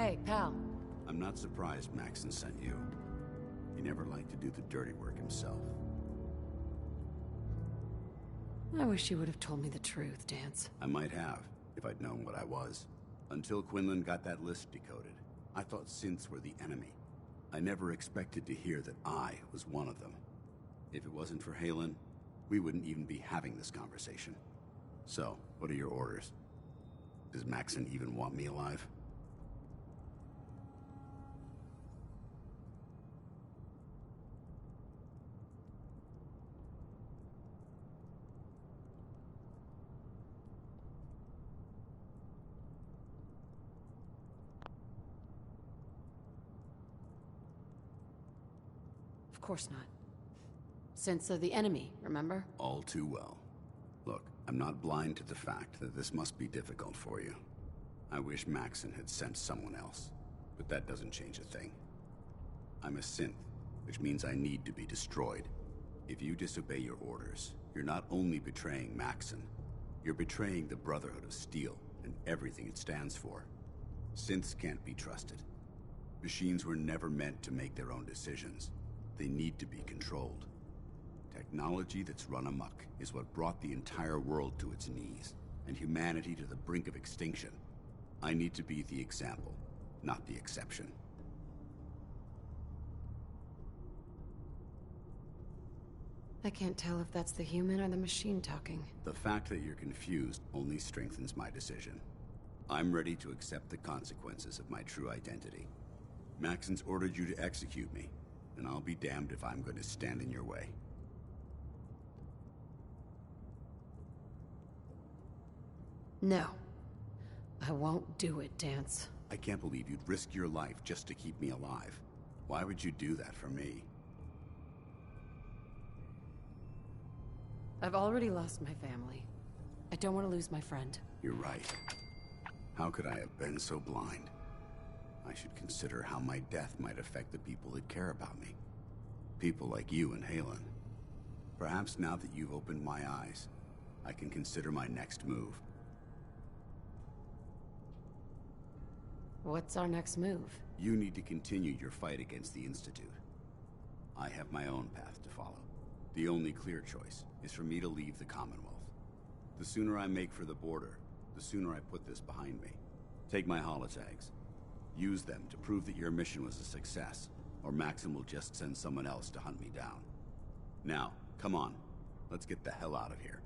Hey, pal. I'm not surprised Maxon sent you. He never liked to do the dirty work himself. I wish you would have told me the truth, Dance. I might have, if I'd known what I was. Until Quinlan got that list decoded, I thought synths were the enemy. I never expected to hear that I was one of them. If it wasn't for Halen, we wouldn't even be having this conversation. So, what are your orders? Does Maxon even want me alive? Of course not. Synths are the enemy, remember? All too well. Look, I'm not blind to the fact that this must be difficult for you. I wish Maxon had sent someone else, but that doesn't change a thing. I'm a synth, which means I need to be destroyed. If you disobey your orders, you're not only betraying Maxon, you're betraying the Brotherhood of Steel and everything it stands for. Synths can't be trusted. Machines were never meant to make their own decisions. They need to be controlled. Technology that's run amok is what brought the entire world to its knees, and humanity to the brink of extinction. I need to be the example, not the exception. I can't tell if that's the human or the machine talking. The fact that you're confused only strengthens my decision. I'm ready to accept the consequences of my true identity. Maxon's ordered you to execute me, and I'll be damned if I'm going to stand in your way. No. I won't do it, Dance. I can't believe you'd risk your life just to keep me alive. Why would you do that for me? I've already lost my family. I don't want to lose my friend. You're right. How could I have been so blind? I should consider how my death might affect the people that care about me. People like you and Halen. Perhaps now that you've opened my eyes, I can consider my next move. What's our next move? You need to continue your fight against the Institute. I have my own path to follow. The only clear choice is for me to leave the Commonwealth. The sooner I make for the border, the sooner I put this behind me. Take my holotags. Use them to prove that your mission was a success, or Maxon will just send someone else to hunt me down. Now, come on. Let's get the hell out of here.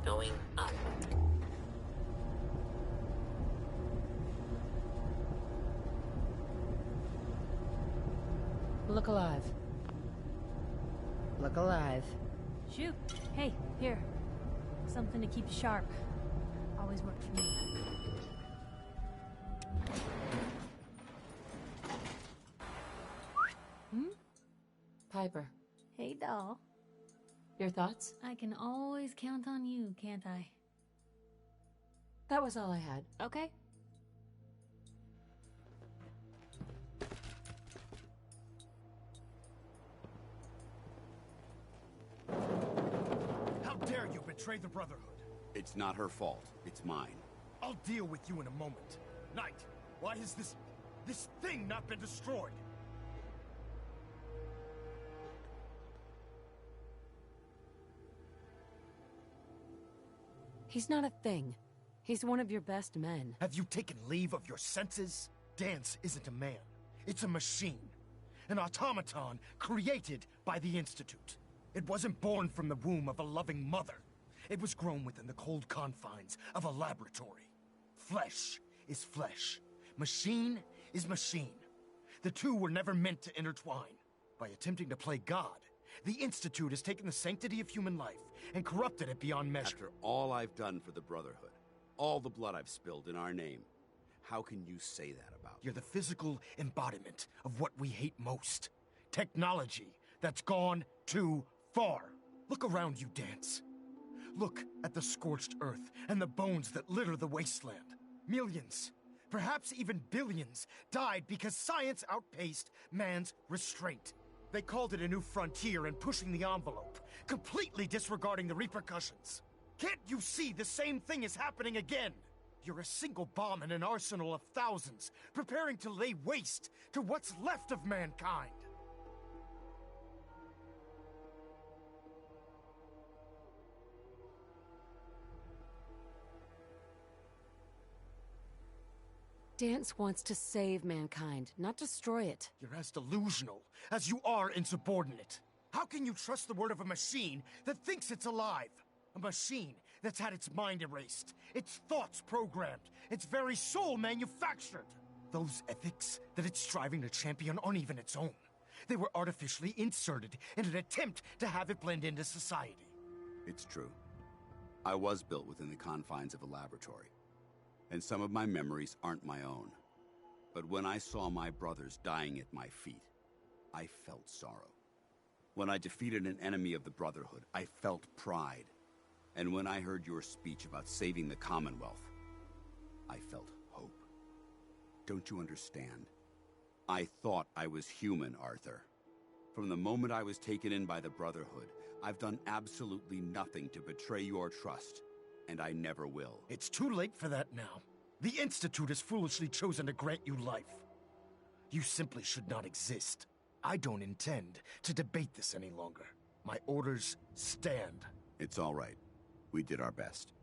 Going up. Look alive. Look alive. Shoot. Hey, here. Something to keep you sharp. Always worked for me. Piper, Hey, doll. your thoughts? I can always count on you, can't I? That was all I had. Okay. How dare you betray the Brotherhood? It's not her fault. It's mine. I'll deal with you in a moment. Knight, why has this thing not been destroyed? He's not a thing. He's one of your best men. Have you taken leave of your senses? Dance isn't a man. It's a machine. An automaton created by the Institute. It wasn't born from the womb of a loving mother. It was grown within the cold confines of a laboratory. Flesh is flesh. Machine is machine. The two were never meant to intertwine. By attempting to play God, The Institute has taken the sanctity of human life and corrupted it beyond measure. After all I've done for the Brotherhood, all the blood I've spilled in our name, how can you say that about me? You're the physical embodiment of what we hate most. Technology that's gone too far. Look around you, Dance. Look at the scorched earth and the bones that litter the wasteland. Millions, perhaps even billions, died because science outpaced man's restraint. They called it a new frontier and pushing the envelope, completely disregarding the repercussions. Can't you see the same thing is happening again? You're a single bomb in an arsenal of thousands, preparing to lay waste to what's left of mankind. Dance wants to save mankind, not destroy it. You're as delusional as you are insubordinate. How can you trust the word of a machine that thinks it's alive? A machine that's had its mind erased, its thoughts programmed, its very soul manufactured. Those ethics that it's striving to champion aren't even its own. They were artificially inserted in an attempt to have it blend into society. It's true. I was built within the confines of a laboratory, and some of my memories aren't my own. But when I saw my brothers dying at my feet, I felt sorrow. When I defeated an enemy of the Brotherhood, I felt pride. And when I heard your speech about saving the Commonwealth, I felt hope. Don't you understand? I thought I was human, Arthur. From the moment I was taken in by the Brotherhood, I've done absolutely nothing to betray your trust, and I never will. It's too late for that now. The Institute has foolishly chosen to grant you life. You simply should not exist. I don't intend to debate this any longer. My orders stand. It's all right. We did our best.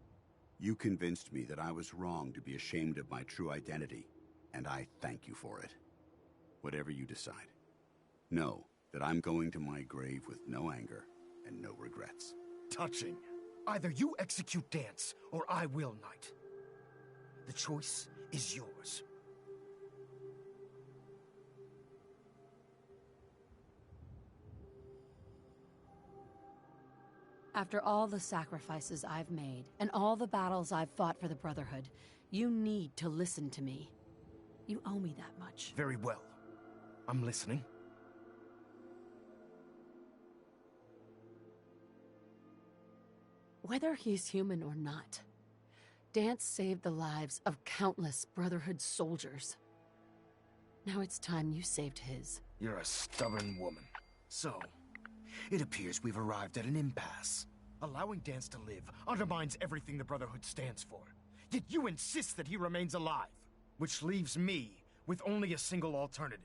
You convinced me that I was wrong to be ashamed of my true identity, and I thank you for it. Whatever you decide, know that I'm going to my grave with no anger and no regrets. Touching. Either you execute Dance, or I will, Knight. The choice is yours. After all the sacrifices I've made, and all the battles I've fought for the Brotherhood, you need to listen to me. You owe me that much. Very well. I'm listening. Whether he's human or not, Dance saved the lives of countless Brotherhood soldiers. Now it's time you saved his. You're a stubborn woman. So, it appears we've arrived at an impasse. Allowing Dance to live undermines everything the Brotherhood stands for. Yet you insist that he remains alive. Which leaves me with only a single alternative.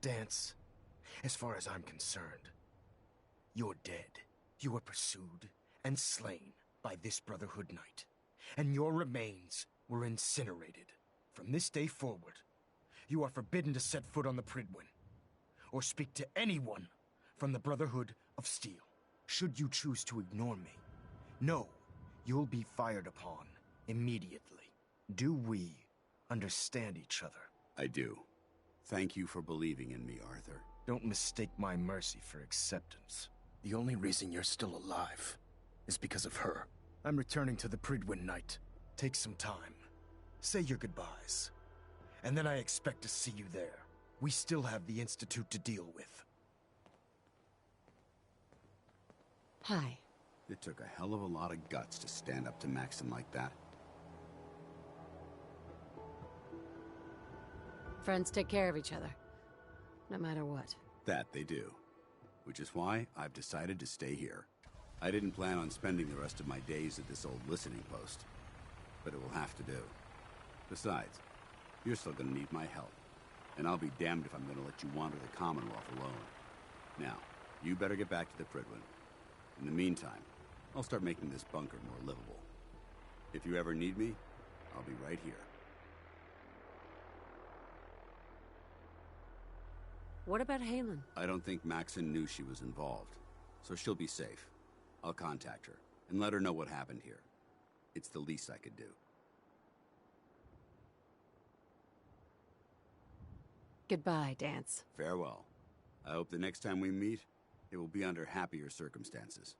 Dance, as far as I'm concerned, you're dead. You were pursued and slain by this Brotherhood Knight. And your remains were incinerated. From this day forward, you are forbidden to set foot on the Pridwin, or speak to anyone from the Brotherhood of Steel. Should you choose to ignore me, know you'll be fired upon immediately. Do we understand each other? I do. Thank you for believing in me, Arthur. Don't mistake my mercy for acceptance. The only reason you're still alive is because of her. I'm returning to the Pridwin Knight. Take some time. Say your goodbyes. And then I expect to see you there. We still have the Institute to deal with. Hi. It took a hell of a lot of guts to stand up to Maxim like that. Friends take care of each other, no matter what. That they do. Which is why I've decided to stay here. I didn't plan on spending the rest of my days at this old listening post, but it will have to do. Besides, you're still gonna need my help, and I'll be damned if I'm gonna let you wander the Commonwealth alone. Now, you better get back to the Pridwin. In the meantime, I'll start making this bunker more livable. If you ever need me, I'll be right here. What about Halen? I don't think Maxon knew she was involved, so she'll be safe. I'll contact her and let her know what happened here. It's the least I could do. Goodbye, Dance. Farewell. I hope the next time we meet, It will be under happier circumstances.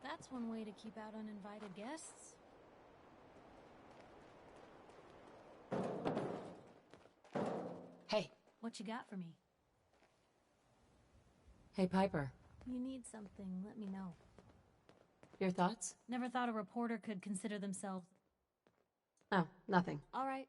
That's one way to keep out uninvited guests. Hey. What you got for me? Hey, Piper. You need something, let me know. Your thoughts? Never thought a reporter could consider themselves... Oh, nothing. All right.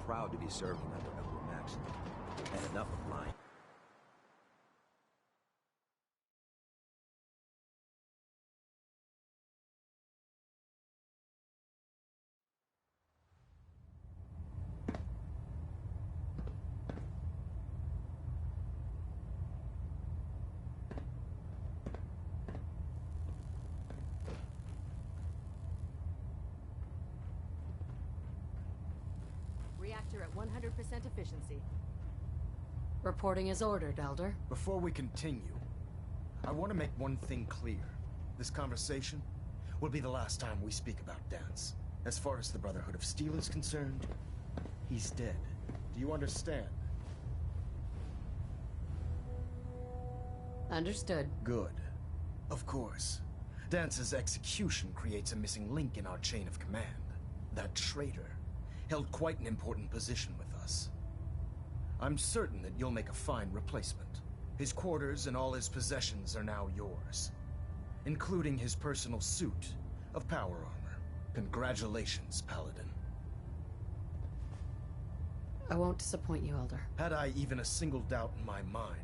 Proud to be serving under Elder Maxson. And enough of mine. Reactor at 100% efficiency. Reporting is ordered, Elder. Before we continue, I want to make one thing clear. This conversation will be the last time we speak about Dance. As far as the Brotherhood of Steel is concerned, he's dead. Do you understand? Understood. Good. Of course. Dance's execution creates a missing link in our chain of command. That traitor held quite an important position with us. I'm certain that you'll make a fine replacement. His quarters and all his possessions are now yours, including his personal suit of power armor. Congratulations, Paladin. I won't disappoint you, Elder. Had I even a single doubt in my mind,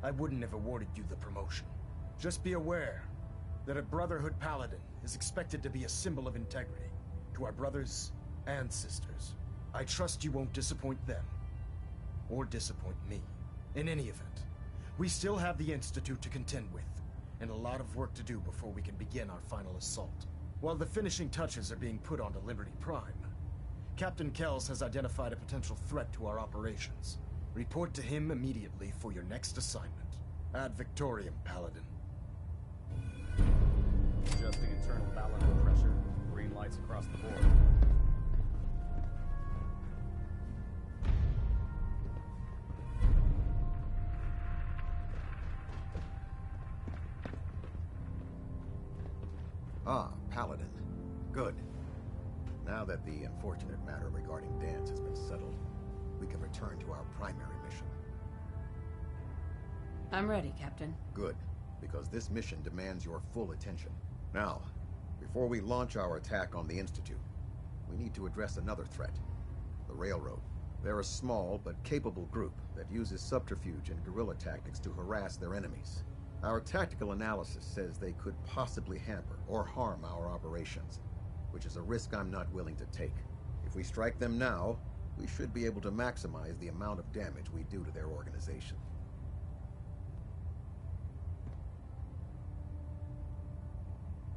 I wouldn't have awarded you the promotion. Just be aware that a Brotherhood Paladin is expected to be a symbol of integrity to our brothers and sisters. I trust you won't disappoint them, or disappoint me. In any event, we still have the Institute to contend with, and a lot of work to do before we can begin our final assault. While the finishing touches are being put onto Liberty Prime, Captain Kells has identified a potential threat to our operations. Report to him immediately for your next assignment. Ad Victoriam, Paladin. Adjusting internal balance pressure. Green lights across the board. Ah, Paladin. Good. Now that the unfortunate matter regarding Dance has been settled, we can return to our primary mission. I'm ready, Captain. Good, because this mission demands your full attention. Now, before we launch our attack on the Institute, we need to address another threat, the Railroad. They're a small but capable group that uses subterfuge and guerrilla tactics to harass their enemies. Our tactical analysis says they could possibly hamper or harm our operations, which is a risk I'm not willing to take. If we strike them now, we should be able to maximize the amount of damage we do to their organization.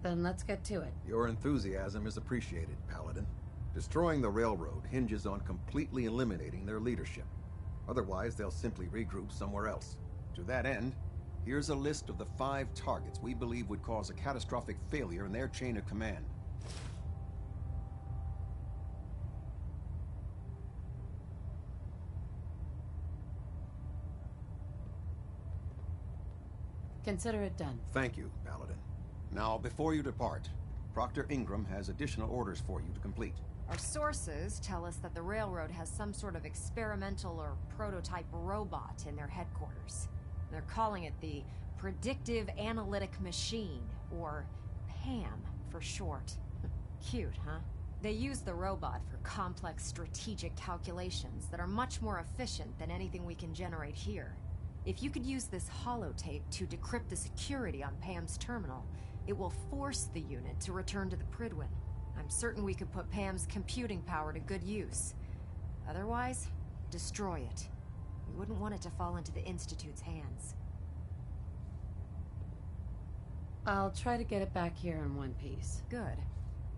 Then let's get to it. Your enthusiasm is appreciated, Paladin. Destroying the Railroad hinges on completely eliminating their leadership. Otherwise, they'll simply regroup somewhere else. To that end, here's a list of the 5 targets we believe would cause a catastrophic failure in their chain of command. Consider it done. Thank you, Paladin. Now, before you depart, Proctor Ingram has additional orders for you to complete. Our sources tell us that the railroad has some sort of experimental or prototype robot in their headquarters. They're calling it the Predictive Analytic Machine, or PAM for short. Cute, huh? They use the robot for complex strategic calculations that are much more efficient than anything we can generate here. If you could use this holotape to decrypt the security on Pam's terminal, it will force the unit to return to the Prydwen. I'm certain we could put Pam's computing power to good use. Otherwise, destroy it. We wouldn't want it to fall into the Institute's hands. I'll try to get it back here in one piece. Good.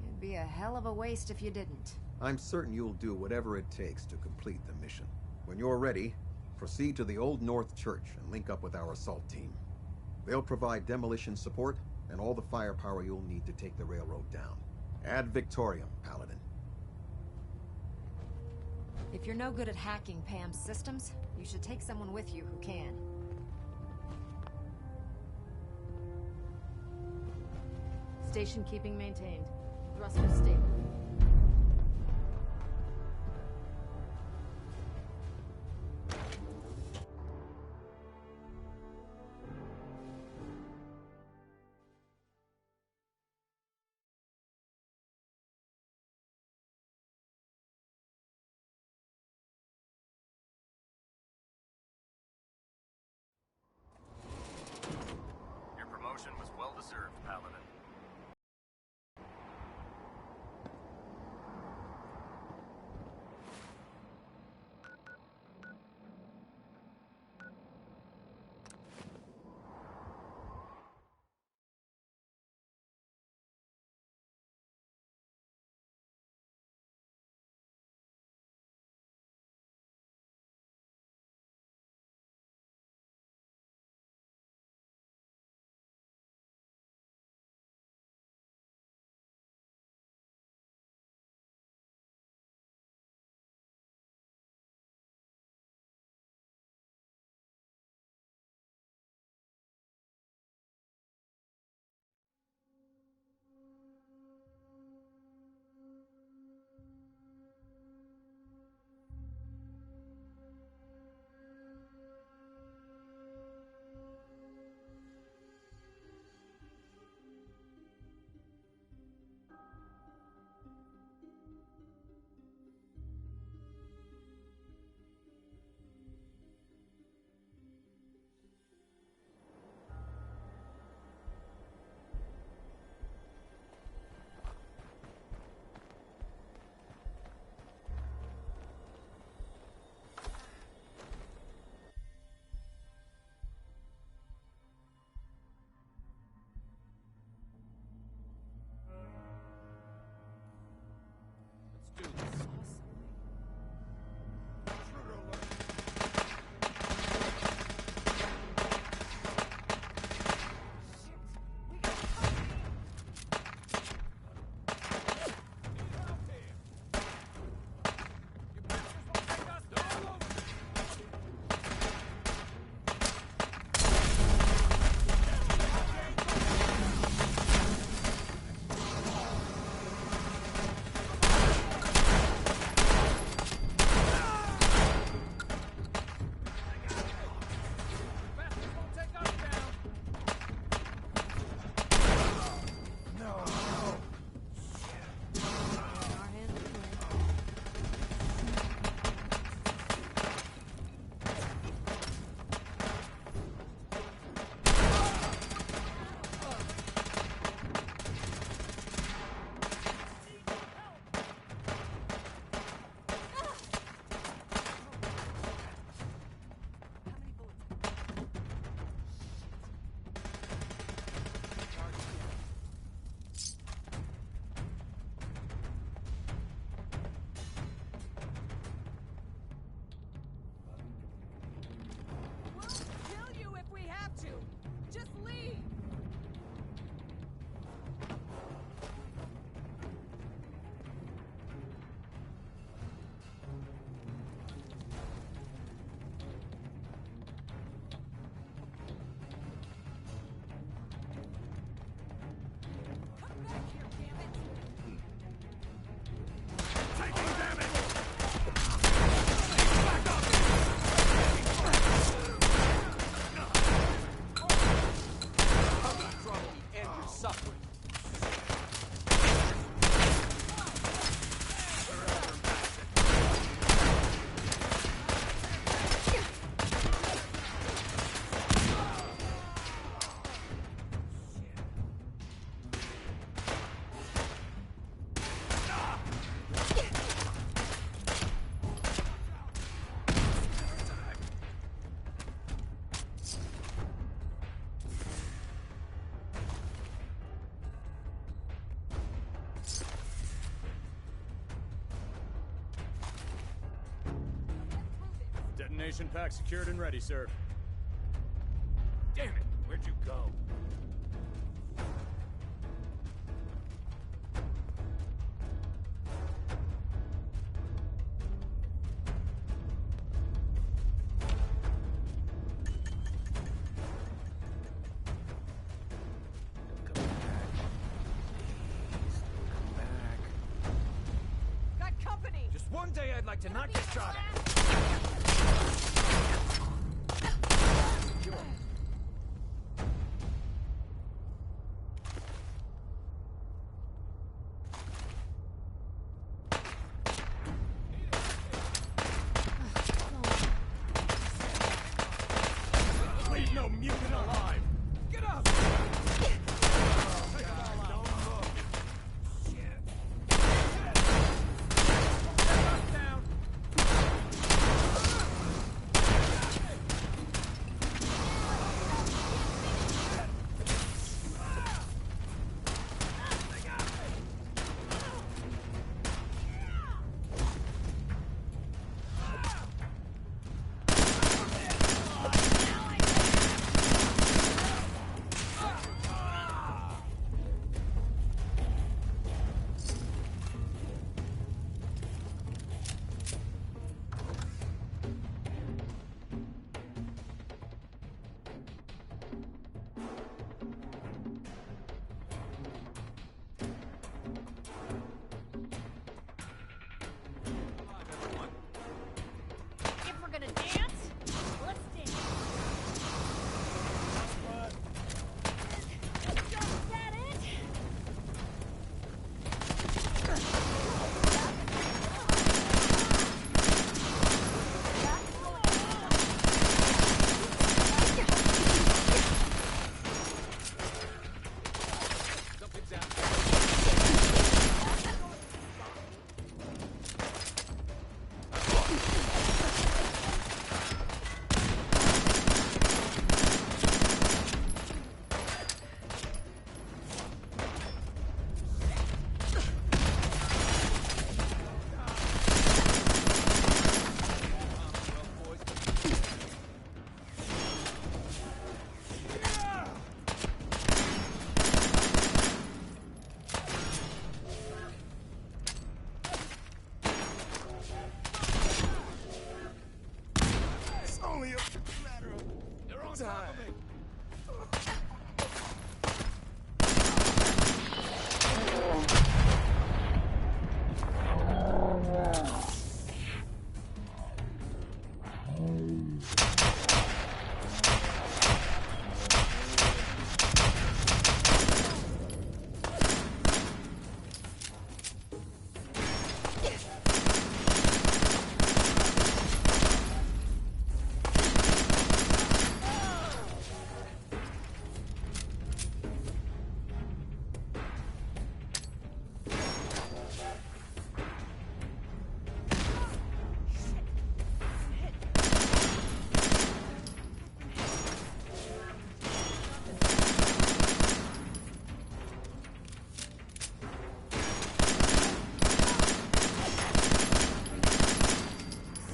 It'd be a hell of a waste if you didn't. I'm certain you'll do whatever it takes to complete the mission. When you're ready, proceed to the Old North Church and link up with our assault team. They'll provide demolition support and all the firepower you'll need to take the railroad down. Ad Victoriam, Paladin. If you're no good at hacking Pam's systems, you should take someone with you who can. Station keeping maintained. Thruster stable. Your promotion was well deserved, Paladin. Detonation pack secured and ready, sir. Damn it! Where'd you go? Don't come back. Please, don't come back. Got company! Just one day I'd like to not get shot at. Secure. Leave no mutant alive! Get up! Don't move. Shit. Down. If we're gonna dance, let's dance. Is that it? Something's out. It's only a matter of They're on time. top of me.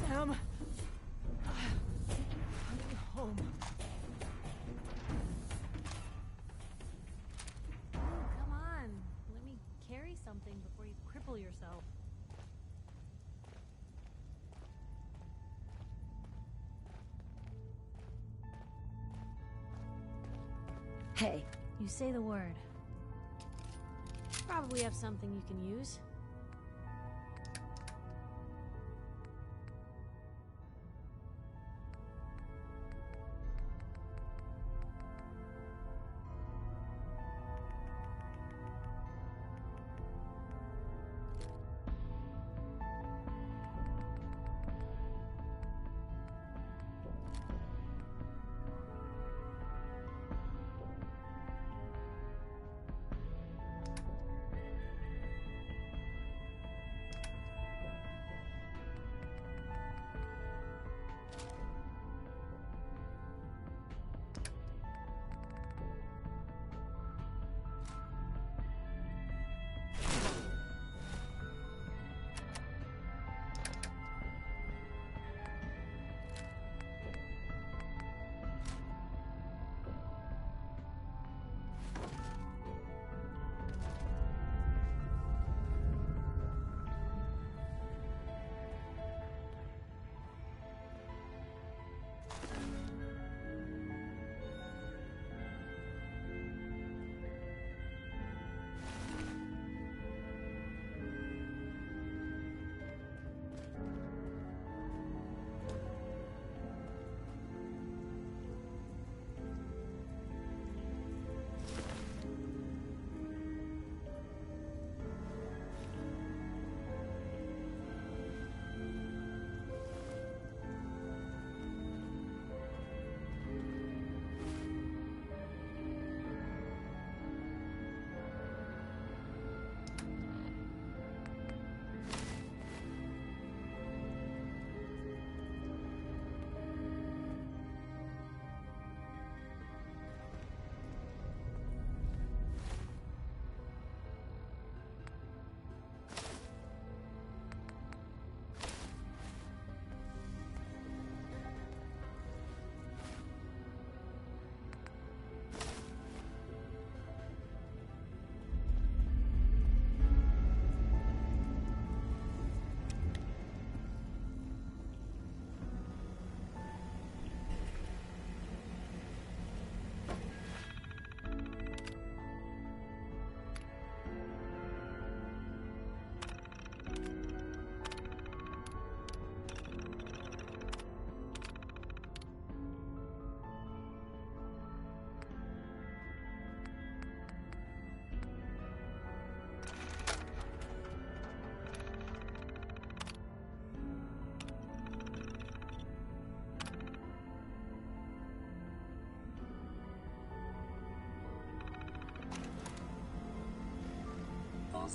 Sam. Home. Oh, come on. Let me carry something before you cripple yourself. Hey, You say the word. Probably have something you can use.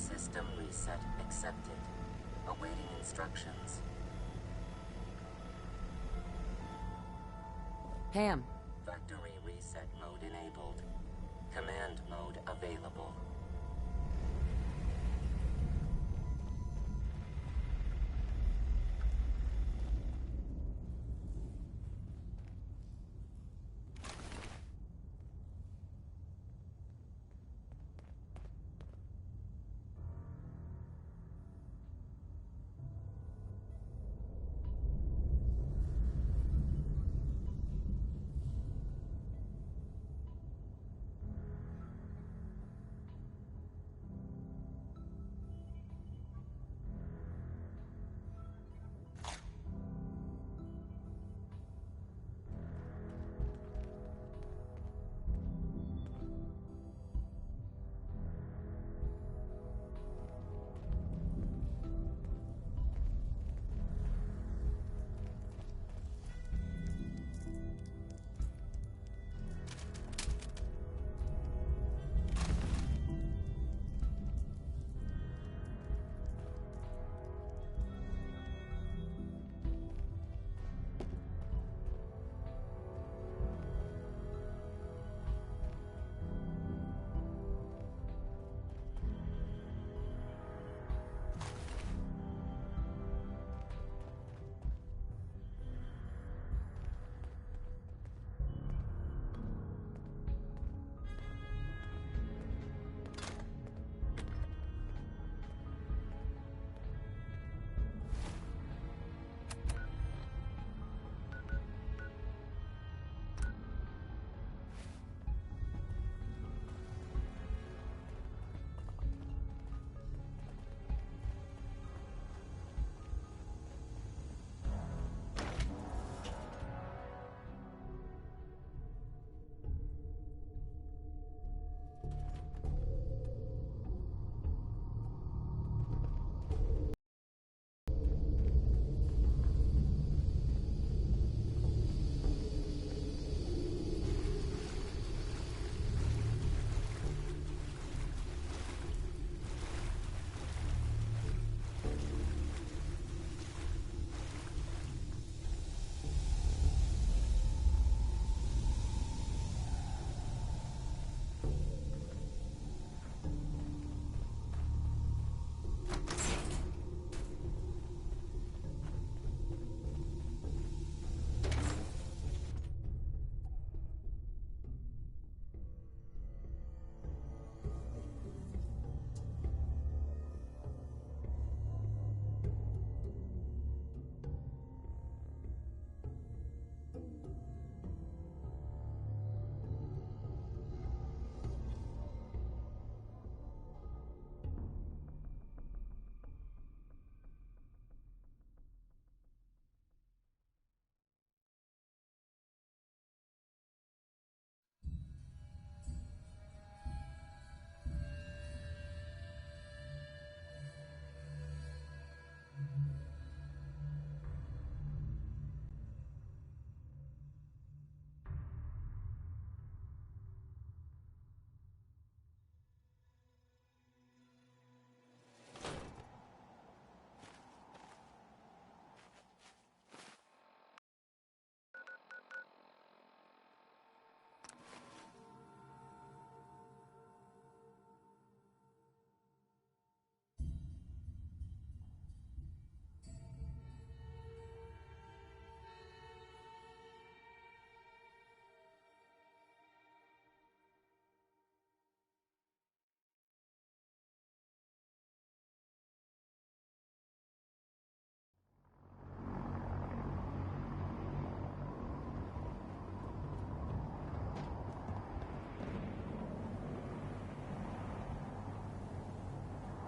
System reset accepted. Awaiting instructions. Pam. Factory reset mode enabled. Command mode available.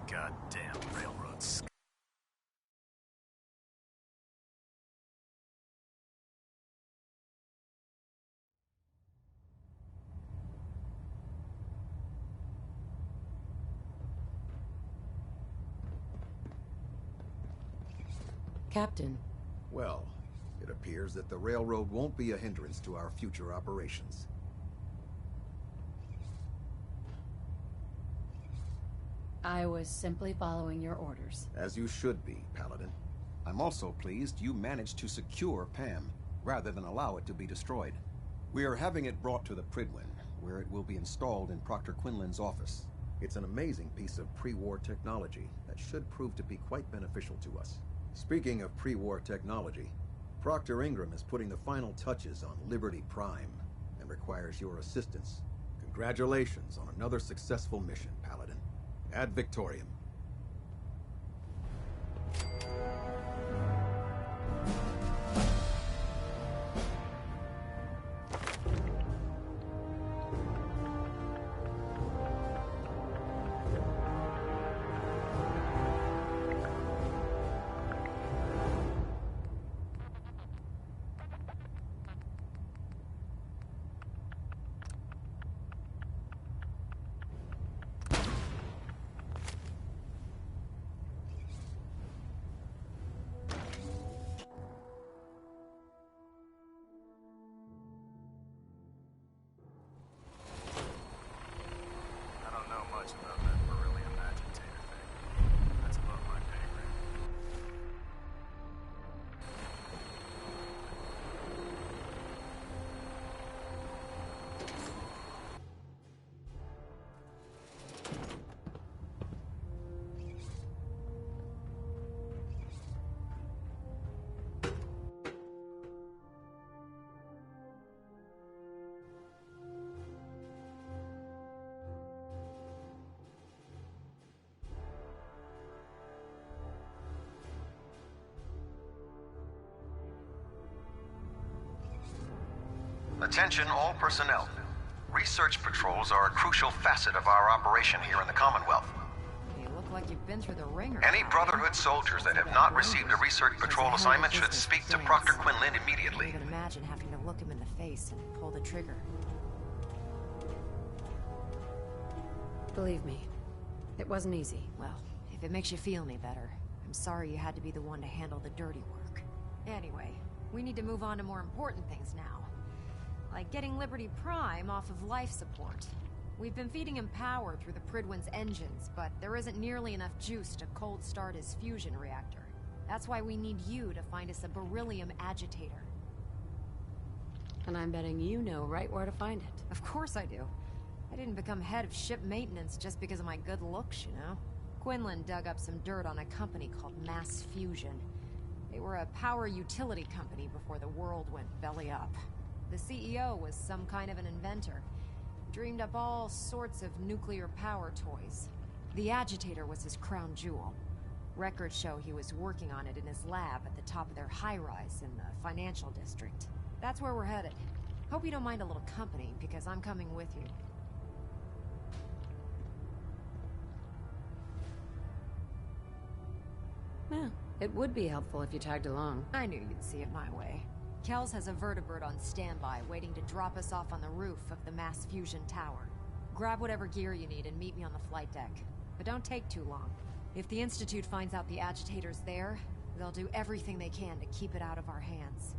Goddamn railroads. Captain. Well, it appears that the railroad won't be a hindrance to our future operations. I was simply following your orders. As you should be, Paladin. I'm also pleased you managed to secure Pam, rather than allow it to be destroyed. We are having it brought to the Pridwin, where it will be installed in Proctor Quinlan's office. It's an amazing piece of pre-war technology that should prove to be quite beneficial to us. Speaking of pre-war technology, Proctor Ingram is putting the final touches on Liberty Prime and requires your assistance. Congratulations on another successful mission, Paladin. Ad Victoriam. Attention all personnel. Research patrols are a crucial facet of our operation here in the Commonwealth. You look like you've been through the ringer. Any Brotherhood soldiers that have not received a research patrol assignment should speak to Proctor Quinlan immediately. You can imagine having to look him in the face and pull the trigger. Believe me, it wasn't easy. Well, if it makes you feel any better, I'm sorry you had to be the one to handle the dirty work. Anyway, we need to move on to more important things now. Like getting Liberty Prime off of life support. We've been feeding him power through the Pridwin's engines, but there isn't nearly enough juice to cold start his fusion reactor. That's why we need you to find us a beryllium agitator. And I'm betting you know right where to find it. Of course I do. I didn't become head of ship maintenance just because of my good looks, you know? Quinlan dug up some dirt on a company called Mass Fusion. They were a power utility company before the world went belly up. The CEO was some kind of an inventor. Dreamed up all sorts of nuclear power toys. The agitator was his crown jewel. Records show he was working on it in his lab at the top of their high-rise in the financial district. That's where we're headed. Hope you don't mind a little company, because I'm coming with you. Yeah, it would be helpful if you tagged along. I knew you'd see it my way. Kells has a vertibird on standby, waiting to drop us off on the roof of the Mass Fusion Tower. Grab whatever gear you need and meet me on the flight deck. But don't take too long. If the Institute finds out the agitator's there, they'll do everything they can to keep it out of our hands.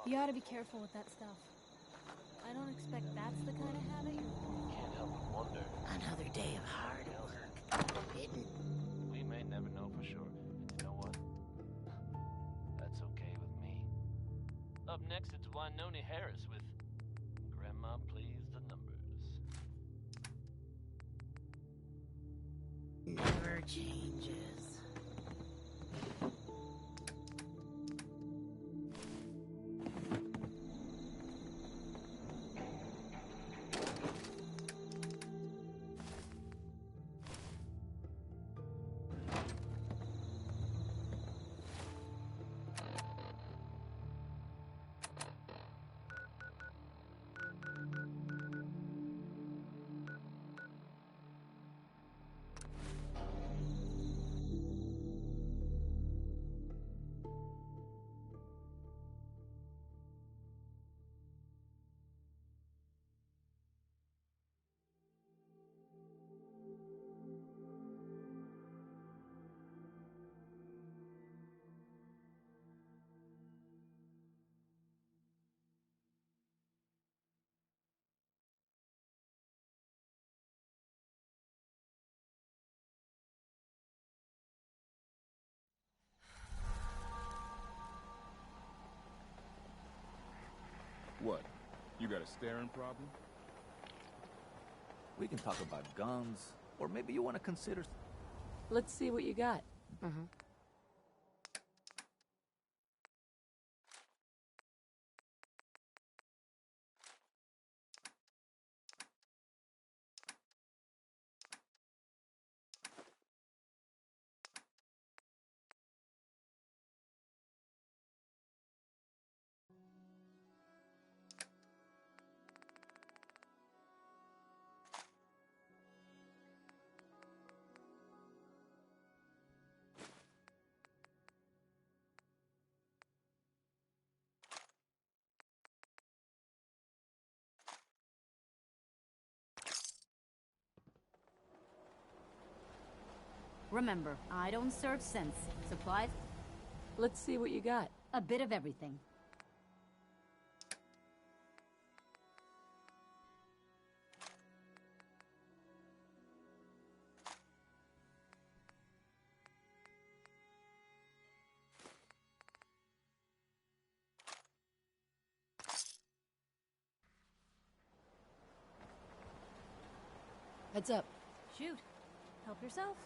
You ought to be careful with that stuff. I don't expect that's the kind of habit you're... Can't help but wonder. Another day of hard work. Hidden. We may never know for sure. You know what? That's okay with me. Up next, it's Winona Harris with Grandma Please the Numbers. Never changes. What? You got a staring problem? We can talk about guns, or maybe you want to consider... Let's see what you got. Remember, I don't search sense. Supplies? Let's see what you got. A bit of everything. Heads up. Shoot. Help yourself.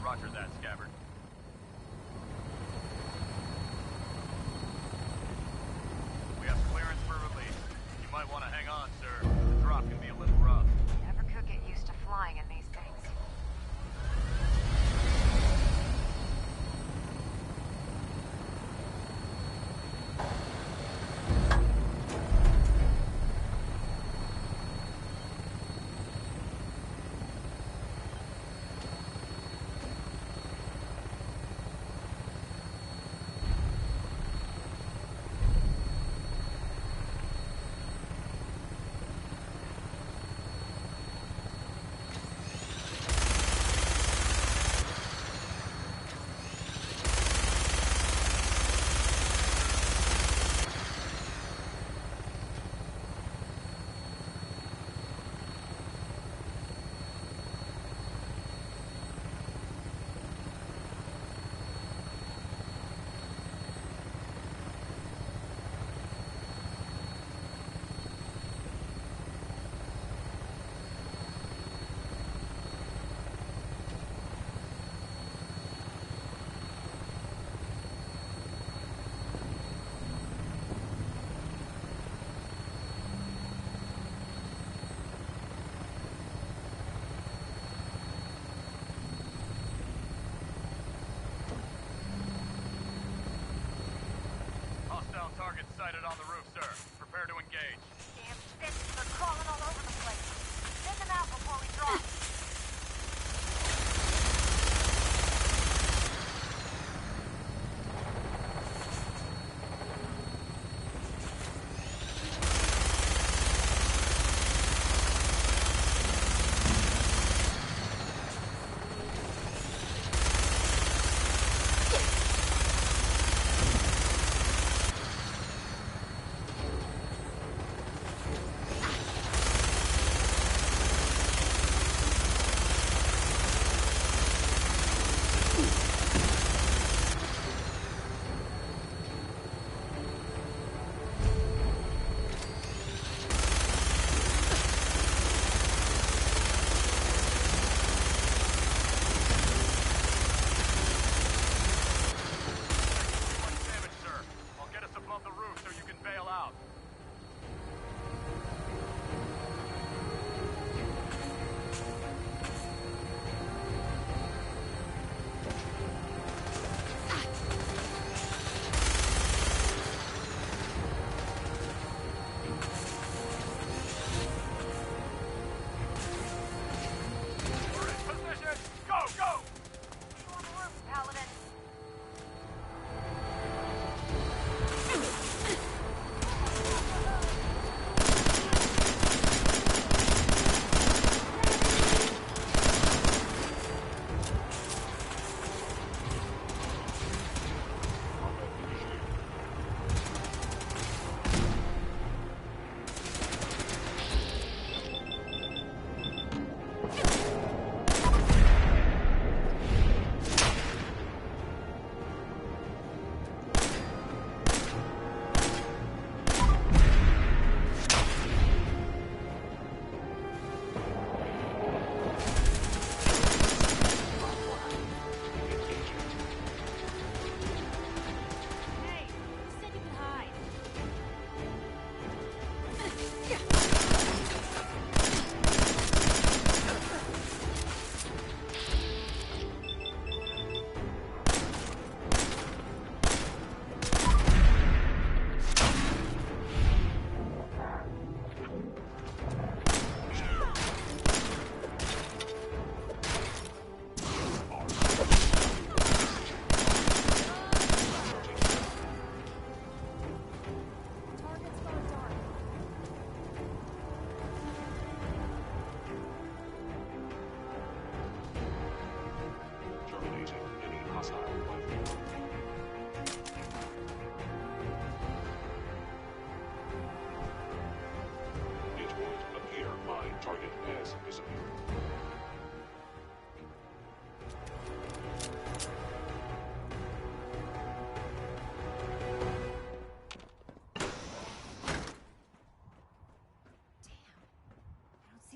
Roger that, Scabbard. We have clearance for release. You might want to hang on, sir. The drop can be a little rough. Never could get used to flying in these things. sighted on the roof, sir. Prepare to engage. Damn bitches are crawling all over the place. Take them out before we drop.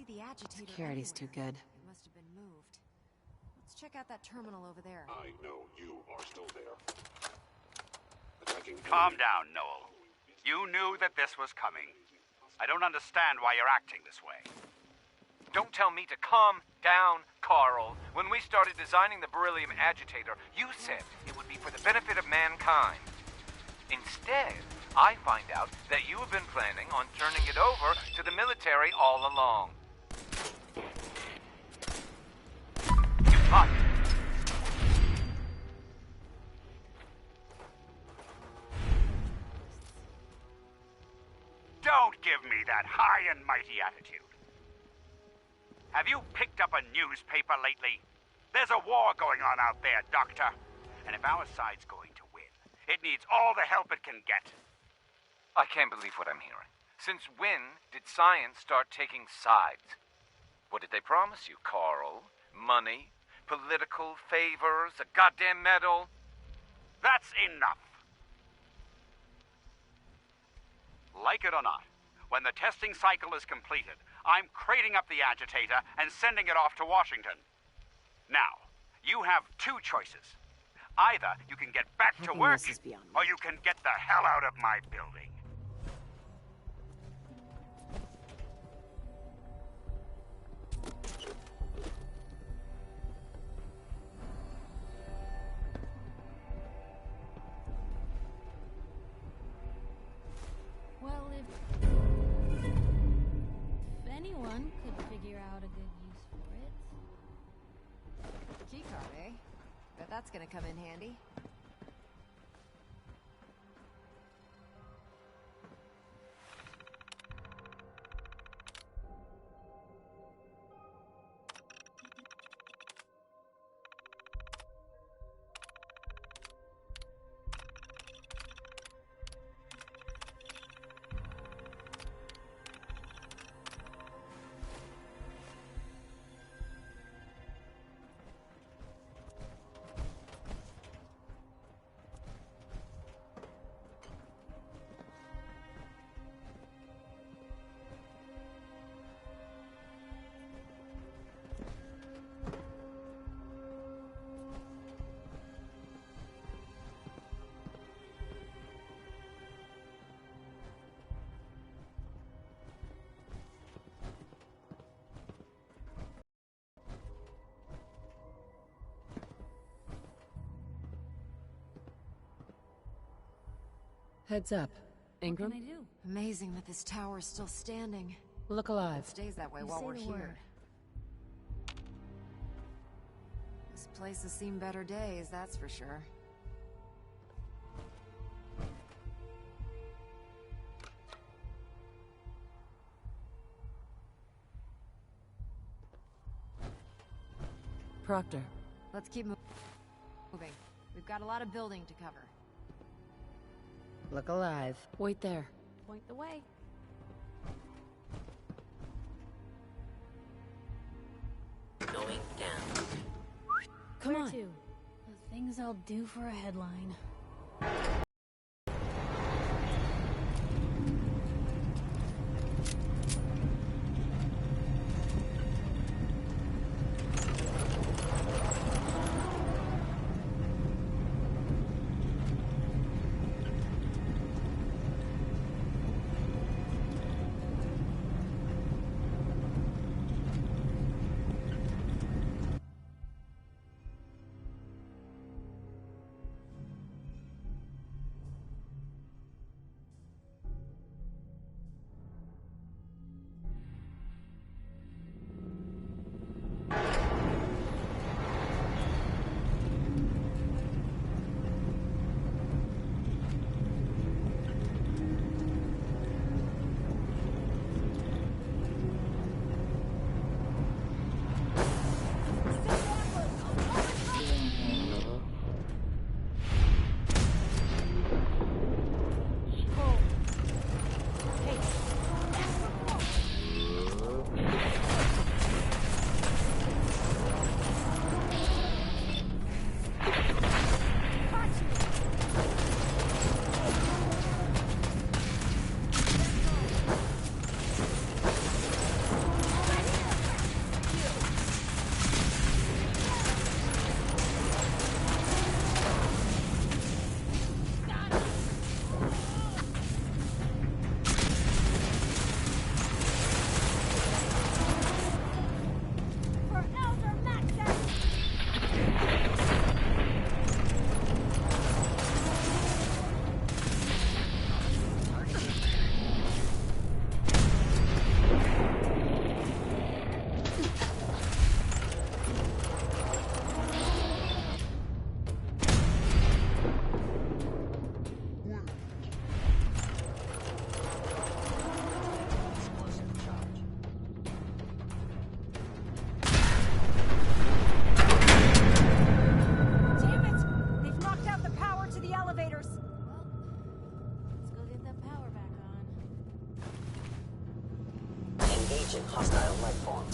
The agitator Security's too good. It must have been moved. Let's check out that terminal over there. I know you are still there. Calm down, Noel. You knew that this was coming. I don't understand why you're acting this way. Don't tell me to calm down, Carl. When we started designing the beryllium agitator, you said it would be for the benefit of mankind. Instead, I find out that you have been planning on turning it over to the military all along. But don't give me that high and mighty attitude. Have you picked up a newspaper lately? There's a war going on out there, Doctor. And if our side's going to win, it needs all the help it can get. I can't believe what I'm hearing. Since when did science start taking sides? What did they promise you, Carl? Money? Political favors? A goddamn medal? That's enough. Like it or not, when the testing cycle is completed, I'm crating up the agitator and sending it off to Washington. Now, you have two choices. Either you can get back to work, or you can get the hell out of my building. Bet that's gonna come in handy. Heads up. Ingram? What can I do? Amazing that this tower is still standing. Look alive. It stays that way You while say we're the here. word. This place has seen better days, that's for sure. Proctor. Let's keep moving. We've got a lot of building to cover. Look alive. Wait there. Point the way. Going down. Come Where on. to? The things I'll do for a headline. Hostile life form.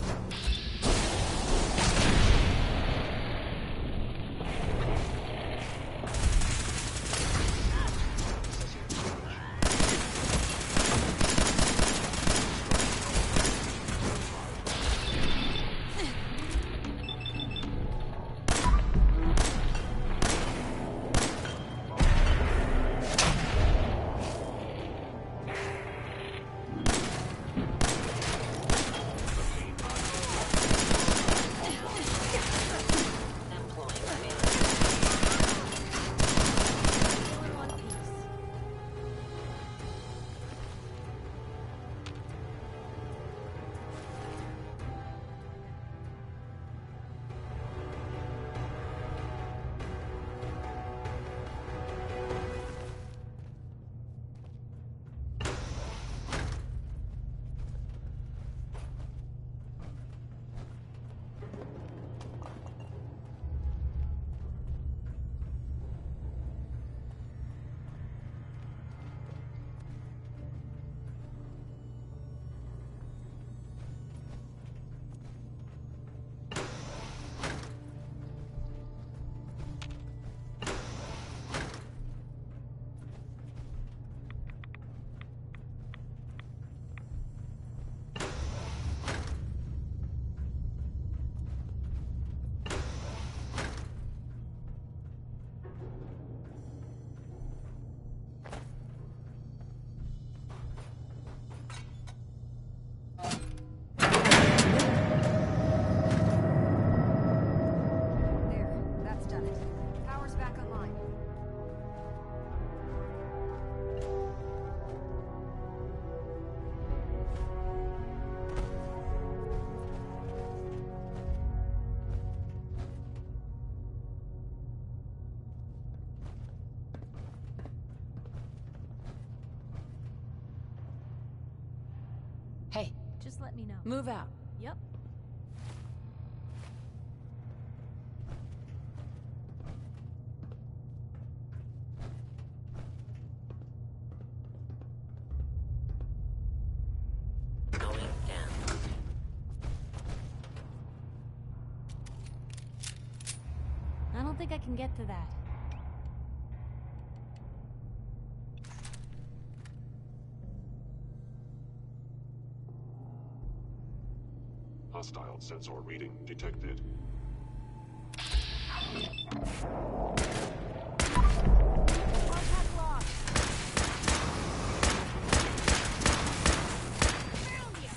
Just let me know. Move out. Yep. Going down. I don't think I can get to that. Hostile sensor reading detected. Contact lost. Found you.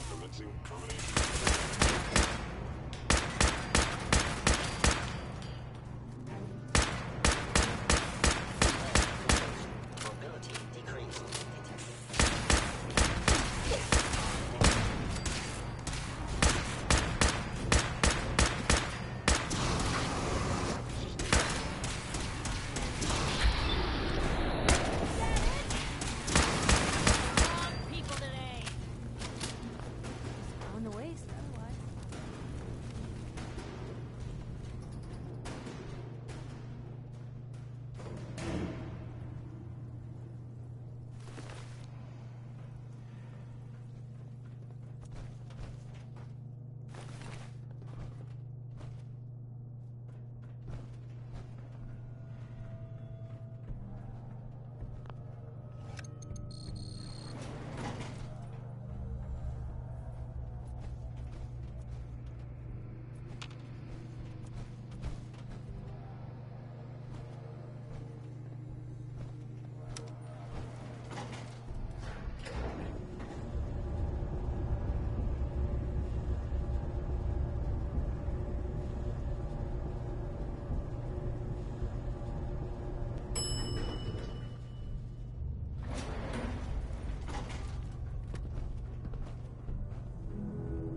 Commencing termination. Mobility decreased. People today. Just going to waste otherwise.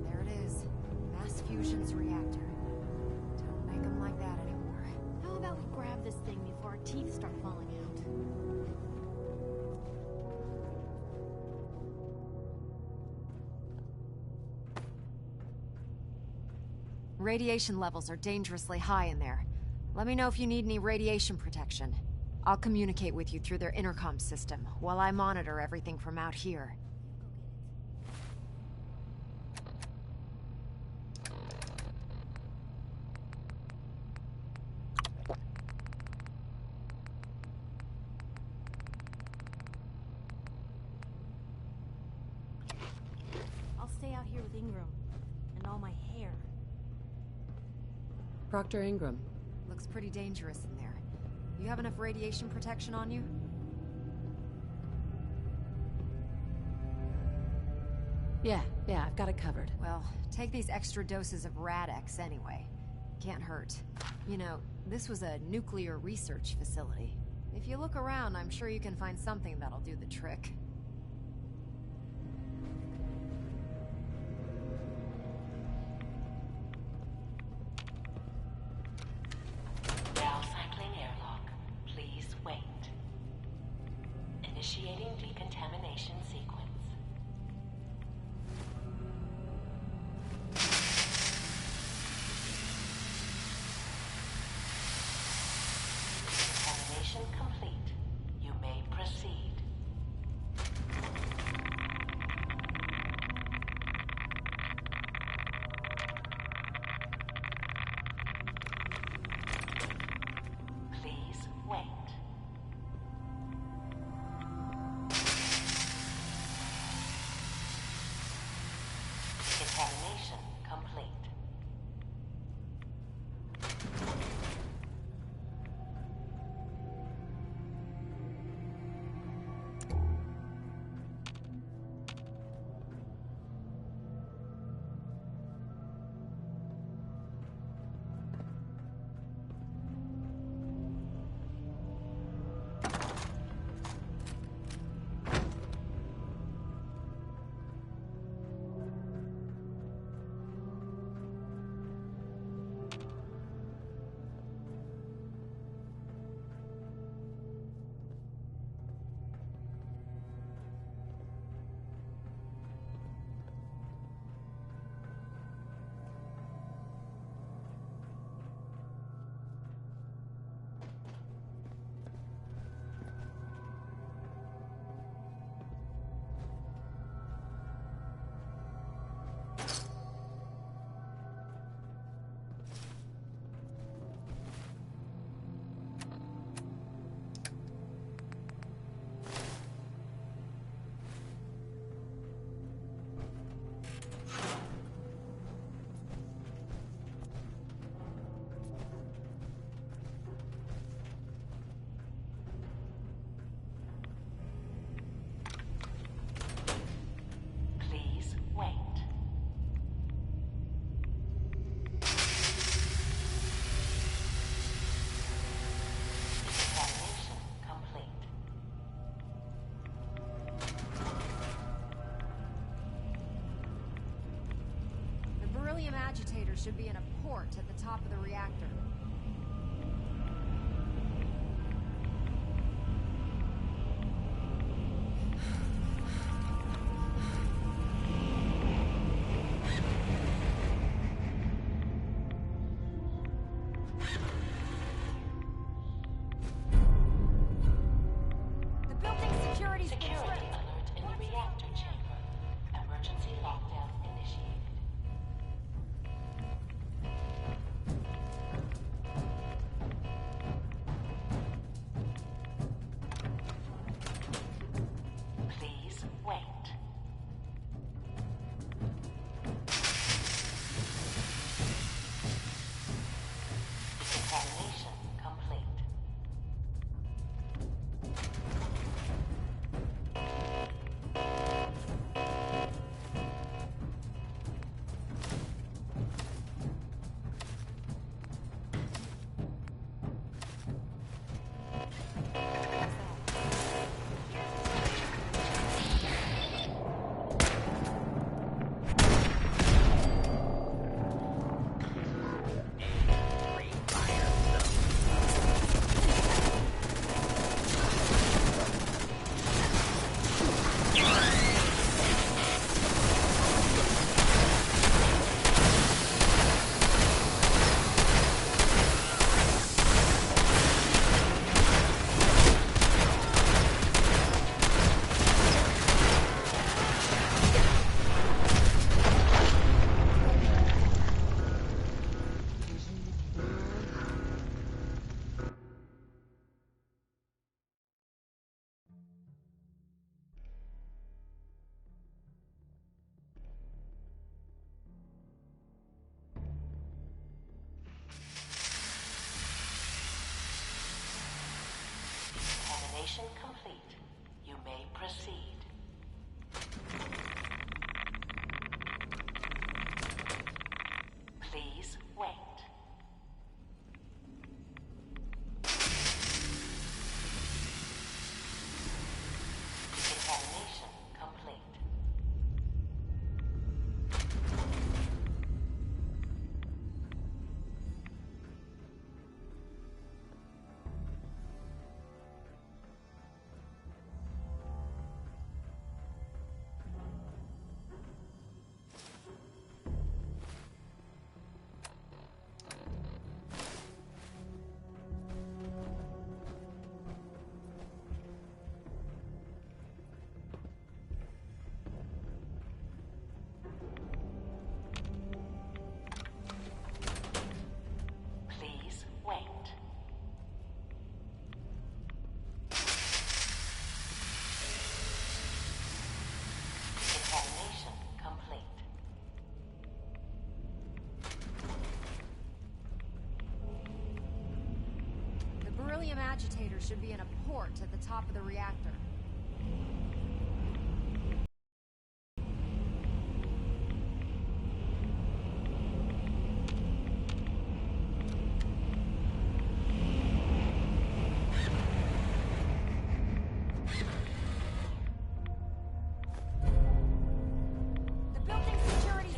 There it is. Mass fusion's reactor. Don't make them like that anymore. How about we grab this thing before our teeth start falling out? Radiation levels are dangerously high in there. Let me know if you need any radiation protection. I'll communicate with you through their intercom system while I monitor everything from out here. I'll stay out here with Ingram and all my hair. Proctor Ingram. Looks pretty dangerous in there. You have enough radiation protection on you? Yeah, I've got it covered. Well, take these extra doses of Rad-X anyway. Can't hurt. You know, this was a nuclear research facility. If you look around, I'm sure you can find something that'll do the trick. Downcycling airlock. Please wait. Initiating decontamination sequence. Decontamination complete. You may proceed. Please wait. Decontamination complete. beryllium agitator should be in a port at the top of the reactor. Security alert in the reactor chamber. Emergency lockdown initiated. Please wait. Decontamination complete. Examination complete. You may proceed. Please wait. Examination complete. Please wait. Examination complete. The beryllium agitator should be in a port at the top of the reactor. The building security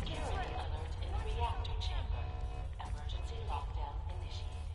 alert in the reactor chamber. Emergency lockdown initiated.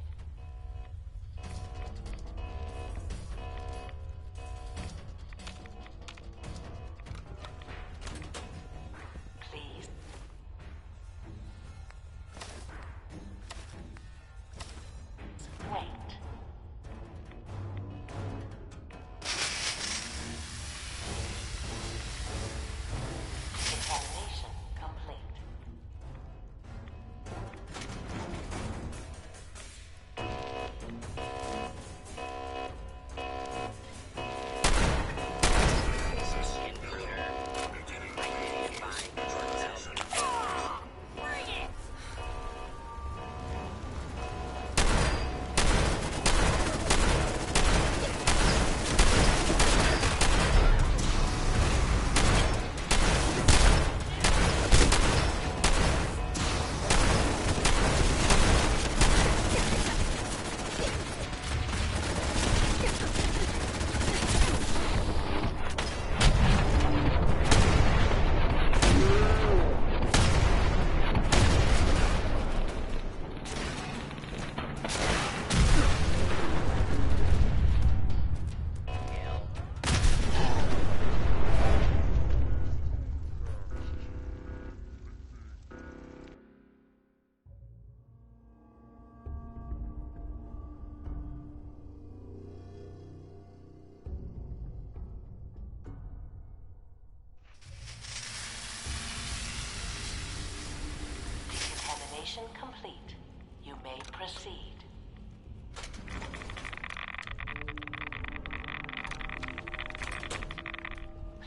Decontamination complete. You may proceed.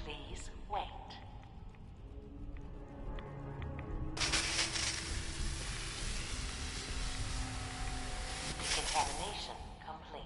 Please wait. Decontamination complete.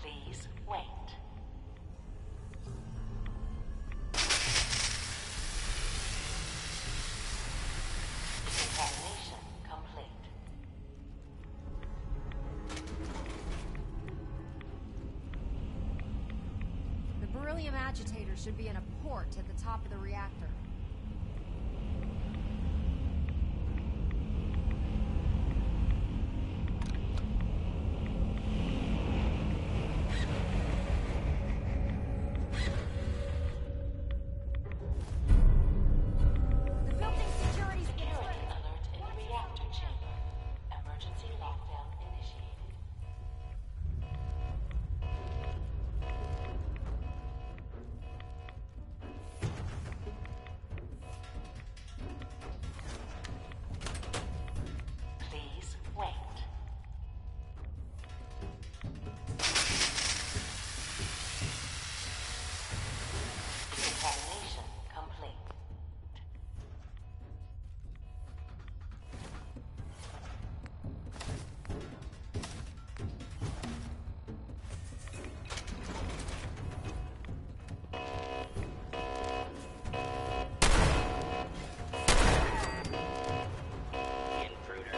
Please wait. Decontamination complete. The beryllium agitator should be in a port at the top of the reactor. The building's security's Security alert in the reactor chamber. Emergency lockdown initiated. Please wait. Decontamination complete. Intruder.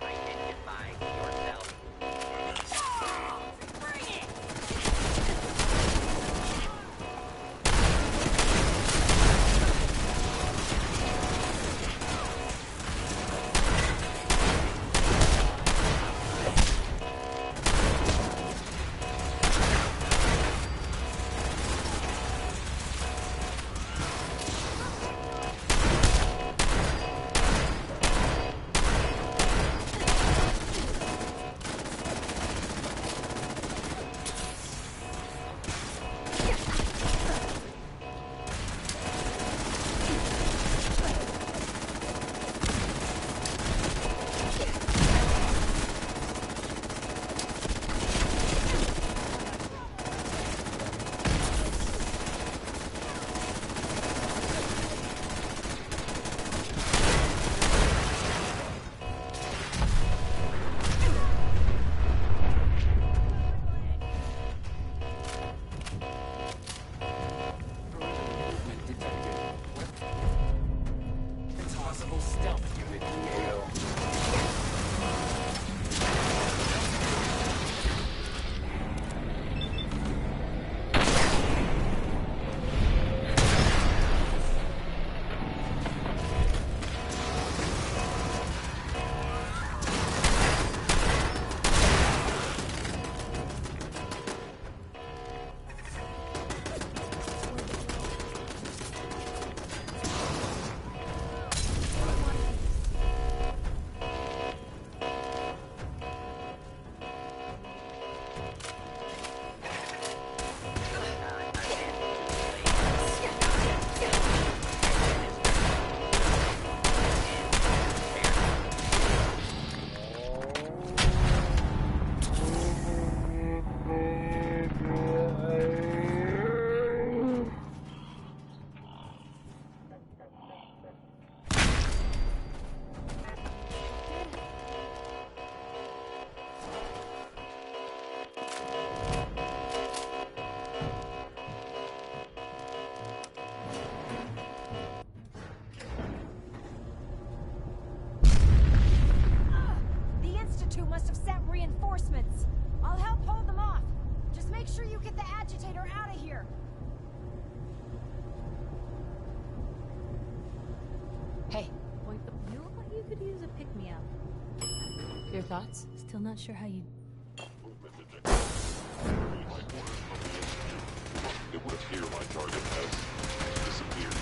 Identify yourself. Bring it! Impossible stealth unit EAO. reinforcements. I'll help hold them off. Just make sure you get the agitator out of here. could use a pick-me-up. Your thoughts? Still not sure how you... Movement detected. In my corner of the institute. It would appear my target has disappeared.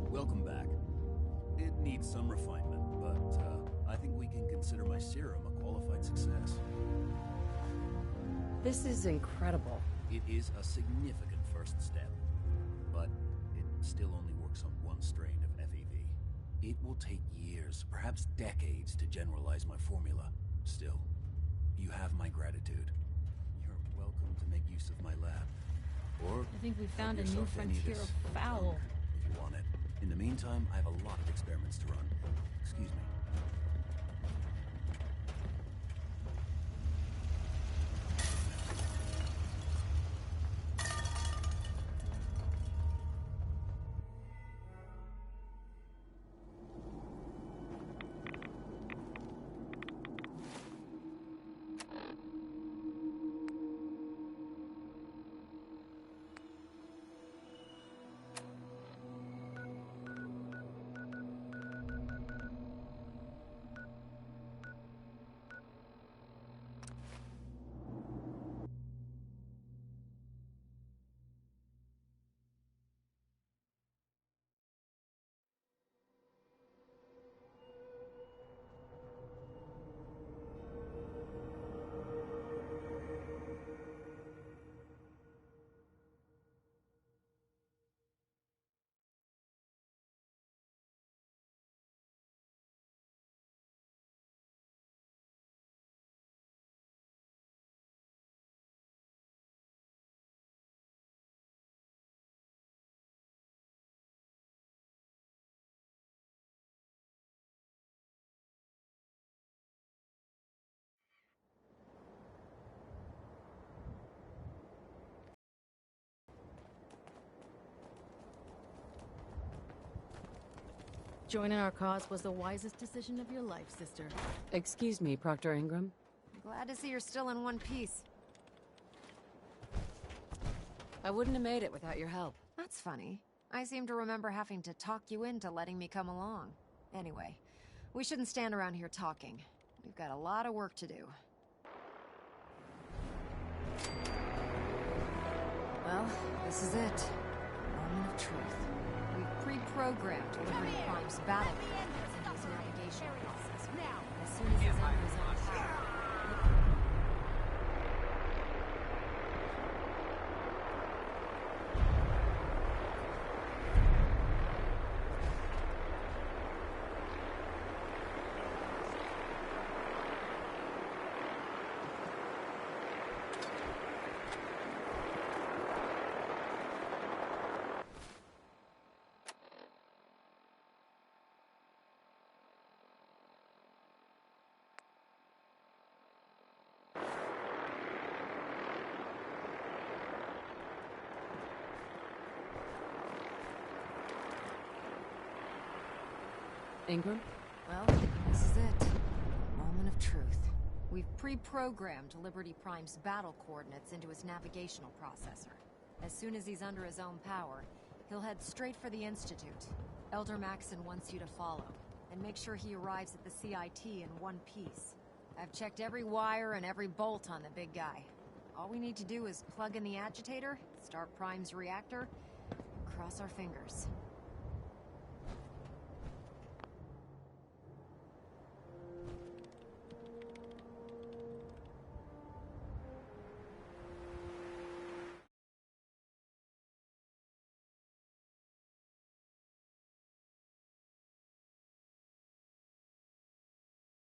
Welcome back. It needs some refinement, but I think we can consider my serum a qualified success. This is incredible. It is a significant first step, but it still only works on one strain of FEV. It will take years, perhaps decades, to generalize my formula. Still, you have my gratitude. You're welcome to make use of my lab. Or I think we found a have new yourself any frontier this of foul. if you want it. In the meantime, I have a lot of experiments to run. Excuse me. Joining our cause was the wisest decision of your life, sister. Excuse me, Proctor Ingram. Glad to see you're still in one piece. I wouldn't have made it without your help. That's funny. I seem to remember having to talk you into letting me come along. Anyway, we shouldn't stand around here talking. We've got a lot of work to do. Well, this is it. Moment of truth. We've pre-programmed Liberty Prime's battle code into his navigation process. As soon as he's under his own power. Ingram? Well, this is it. Moment of truth. We've pre-programmed Liberty Prime's battle coordinates into his navigational processor. As soon as he's under his own power, he'll head straight for the Institute. Elder Maxon wants you to follow, and make sure he arrives at the CIT in one piece. I've checked every wire and every bolt on the big guy. All we need to do is plug in the agitator, start Prime's reactor, and cross our fingers.